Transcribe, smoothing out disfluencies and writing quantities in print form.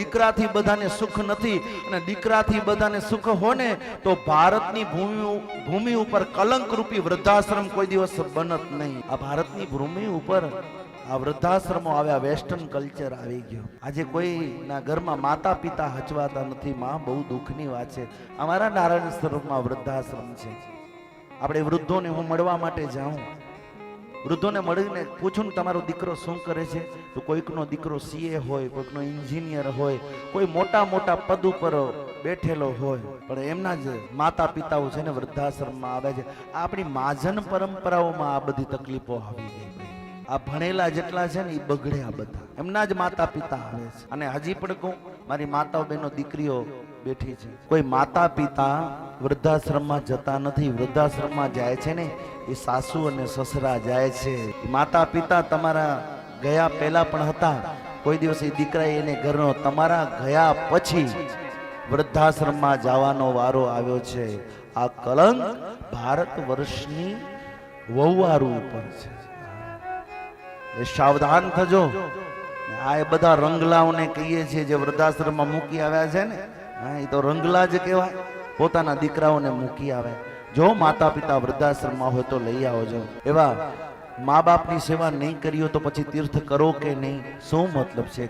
દીકરાથી બધાને સુખ નથી, અને દીકરાથી બધાને સુખ હોય ને તો ભારતની ભૂમિ ઉપર કલંક રૂપી વૃદ્ધાશ્રમ કોઈ દિવસ બનત નહીં. આ ભારતની ભૂમિ ઉપર આ વૃદ્ધાશ્રમો આવ્યા, વેસ્ટર્ન કલ્ચર આવી ગયો. આજે કોઈના ઘરમાં માતા પિતા હચવાતા નથી. માં, બહુ દુઃખની વાત છે. અમારા નારાયણ સ્વરૂપમાં વૃદ્ધાશ્રમ છે. આપણે વૃદ્ધોને હું મળવા માટે જાઉં, વૃદ્ધોને મળીને પૂછું ને તમારો દીકરો શું કરે છે, તો કોઈકનો દીકરો સીએ હોય, કોઈકનો એન્જિનિયર હોય, કોઈ મોટા મોટા પદ ઉપર બેઠેલો હોય, પણ એમના જ માતા પિતાઓ છે ને વૃદ્ધાશ્રમમાં આવે છે. આપણી માજન પરંપરાઓમાં આ બધી તકલીફો આવી ગઈ. આ ભણેલા જેટલા છે ને એ બગડ્યા બધા, એમના જ માતા પિતા આવે છે. અને હજી પણ કહું, મારી માતાઓ બહેનો દીકરીઓ બેઠી છે, કોઈ માતા પિતા વૃદ્ધાશ્રમમાં જતા નથી. વૃદ્ધાશ્રમમાં જાય છે ને એ સાસુ અને સસરા જાય છે. માતા પિતા તમારા ગયા પહેલા પણ હતા, કોઈ દિવસ એ દીકરા એને ઘરનો, તમારા ગયા પછી વૃદ્ધાશ્રમમાં જવાનો વારો આવ્યો છે. આ કલંક ભારત વર્ષની વહુવારું ઉપર છે. એ સાવધાન થજો. આ એ બધા રંગલાઓને કહીએ છીએ જે વૃદ્ધાશ્રમમાં મૂકી આવ્યા છે ને, હા, એ તો રંગલા જ કહેવાય. પોતાના દીકરાઓને મૂકી આવે. જો માતા પિતા વૃદ્ધાશ્રમમાં હોય તો લઈ આવજો. એવા મા બાપની સેવા નહીં કરી હોય તો પછી તીર્થ કરો કે નહીં, શું મતલબ છે?